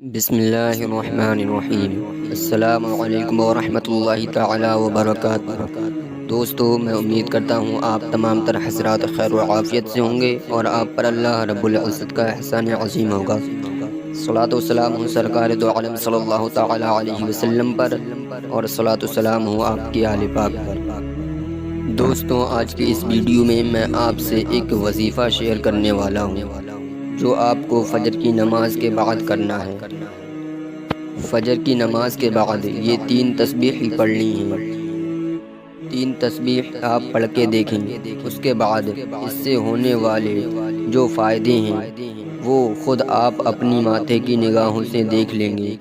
بسم اللہ الرحمن الرحیم۔ السلام علیکم ورحمۃ اللہ تعالی وبرکاتہ۔ دوستو، میں امید کرتا ہوں آپ تمام تر حضرات خیر و عافیت سے ہوں گے اور آپ پر اللہ رب العزت کا احسان عظیم ہوگا۔ صلاۃ و سلام ہو سرکار دو عالم صلی اللہ تعالی علیہ وسلم پر، اور صلاۃ و سلام ہو آپ کی آل پاک پر۔ دوستو، آج کی اس ویڈیو میں آپ سے ایک وظیفہ شیئر کرنے والا ہوں جو آپ کو فجر کی نماز کے بعد کرنا ہے۔ فجر کی نماز کے بعد یہ 3 تسبیح پڑھنی ہیں۔ 3 تسبیح آپ پڑھ کے دیکھیں، اس کے بعد اس سے ہونے والے جو فائدے ہیں وہ خود آپ اپنی ماتھے کی نگاہوں سے دیکھ لیں گے۔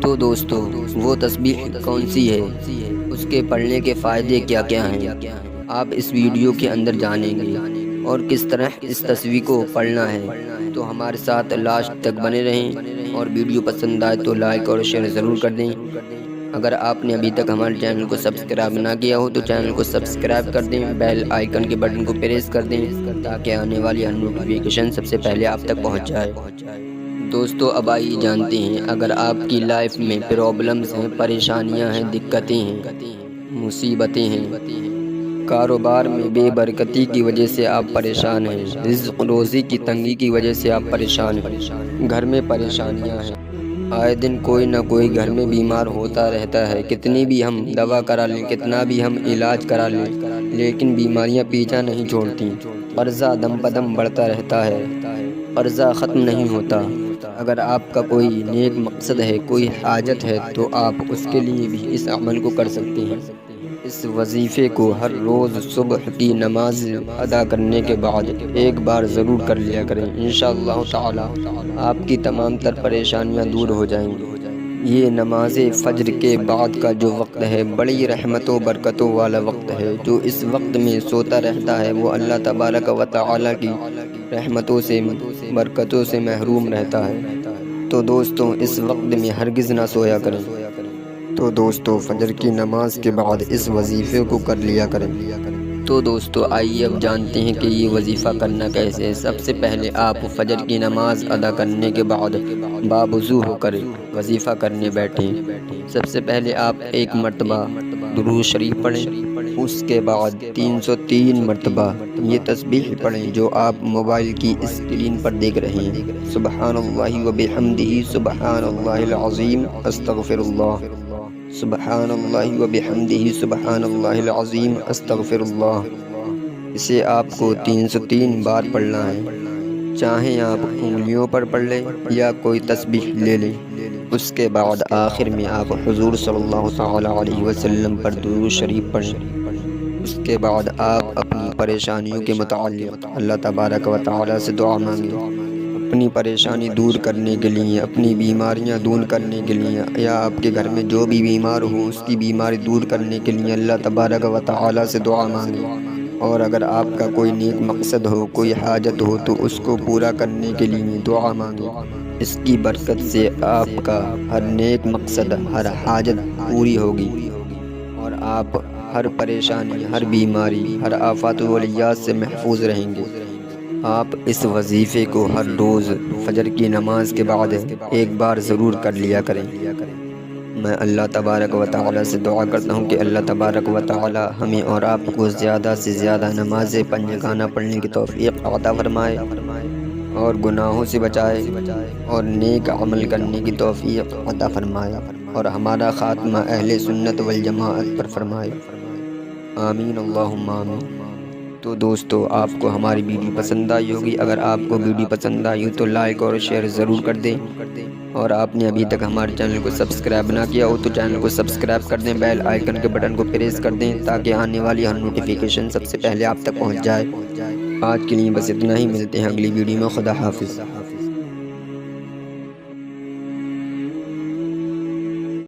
تو دوستو، وہ تسبیح کون سی ہے، اس کے پڑھنے کے فائدے کیا کیا ہیں، آپ اس ویڈیو کے اندر جانیں گے، اور کس طرح اس تسبیح کو پڑھنا ہے۔ تو ہمارے ساتھ لاسٹ تک بنے رہیں، اور ویڈیو پسند آئے تو لائک اور شیئر ضرور کر دیں۔ اگر آپ نے ابھی تک ہمارے چینل کو سبسکرائب نہ کیا ہو تو چینل کو سبسکرائب کر دیں، بیل آئیکن کے بٹن کو پریس کر دیں تاکہ آنے والی نوٹیفیکیشن سب سے پہلے آپ تک پہنچ جائے۔ دوستو، اب آئیے جانتے ہیں، اگر آپ کی لائف میں پرابلمز ہیں، پریشانیاں ہیں، دقتیں ہیں، مصیبتیں ہیں، کاروبار میں بے برکتی کی وجہ سے آپ پریشان ہیں، رزق روزی کی تنگی کی وجہ سے آپ پریشان ہیں، گھر میں پریشانیاں ہیں، آئے دن کوئی نہ کوئی گھر میں بیمار ہوتا رہتا ہے، کتنی بھی ہم دوا کرا لیں، کتنا بھی ہم علاج کرا لیں، لیکن بیماریاں پیچھا نہیں چھوڑتی، قرضہ دم بدم بڑھتا رہتا ہے، قرضہ ختم نہیں ہوتا۔ اگر آپ کا کوئی نیک مقصد ہے، کوئی حاجت ہے، تو آپ اس کے لیے بھی اس عمل کو کر سکتے ہیں۔ اس وظیفے کو ہر روز صبح کی نماز ادا کرنے کے بعد ایک بار ضرور کر لیا کریں، انشاءاللہ تعالی آپ کی تمام تر پریشانیاں دور ہو جائیں گی۔ یہ نماز فجر کے بعد کا جو وقت ہے بڑی رحمتوں برکتوں والا وقت ہے۔ جو اس وقت میں سوتا رہتا ہے وہ اللہ تبارک و تعالی کی رحمتوں سے برکتوں سے محروم رہتا ہے۔ تو دوستوں، اس وقت میں ہرگز نہ سویا کریں۔ تو دوستو، فجر کی نماز کے بعد اس وظیفے کو کر لیا کریں۔ تو دوستو، آئیے اب جانتے ہیں کہ یہ وظیفہ کرنا کیسے ہے۔ سب سے پہلے آپ فجر کی نماز ادا کرنے کے بعد باوضو ہو کر وظیفہ کرنے بیٹھیں۔ سب سے پہلے آپ 1 مرتبہ درود شریف پڑھیں، اس کے بعد 303 مرتبہ یہ تسبیح پڑھیں جو آپ موبائل کی اسکرین پر دیکھ رہے ہیں۔ سبحان اللہ و بحمدہ، سبحان اللہ العظیم، استغفر اللہ، سبحان اللہ و بحمدہ، سبحان اللہ العظیم، استغفر اللہ۔ اسے آپ کو 303 بار پڑھنا ہے، چاہیں آپ انگلیوں پر پڑھ لیں یا کوئی تسبیح لے لیں۔ اس کے بعد آخر میں آپ حضور صلی اللہ تعالی علیہ وسلم پر درود شریف پڑھیں۔ اس کے بعد آپ اپنی پریشانیوں کے متعلق اللہ تبارک و تعالی سے دعا مانگیں، اپنی پریشانی دور کرنے کے لیے، اپنی بیماریاں دور کرنے کے لیے، یا آپ کے گھر میں جو بھی بیمار ہو اس کی بیماری دور کرنے کے لیے اللہ تبارک و تعالی سے دعا مانگیں۔ اور اگر آپ کا کوئی نیک مقصد ہو، کوئی حاجت ہو، تو اس کو پورا کرنے کے لیے دعا مانگیں۔ اس کی برکت سے آپ کا ہر نیک مقصد، ہر حاجت پوری ہوگی، اور آپ ہر پریشانی، ہر بیماری، ہر آفات و بلیات سے محفوظ رہیں گے۔ آپ اس وظیفے کو ہر روز فجر کی نماز کے بعد ایک بار ضرور کر لیا کریں۔ میں اللہ تبارک و تعالی سے دعا کرتا ہوں کہ اللہ تبارک و تعالی ہمیں اور آپ کو زیادہ سے زیادہ نمازیں پڑھنے کی توفیق عطا فرمائے، اور گناہوں سے بچائے، اور نیک عمل کرنے کی توفیق عطا فرمائے، اور ہمارا خاتمہ اہل سنت والجماعت پر فرمائے، آمین اللہم آمین۔ تو دوستو، آپ کو ہماری ویڈیو پسند آئی ہوگی۔ اگر آپ کو ویڈیو پسند آئی ہو تو لائک اور شیئر ضرور کر دیں، اور آپ نے ابھی تک ہمارے چینل کو سبسکرائب نہ کیا ہو تو چینل کو سبسکرائب کر دیں، بیل آئیکن کے بٹن کو پریس کر دیں تاکہ آنے والی ہر نوٹیفیکیشن سب سے پہلے آپ تک پہنچ جائے۔ آج کے لیے بس اتنا ہی، ملتے ہیں اگلی ویڈیو میں۔ خدا حافظ۔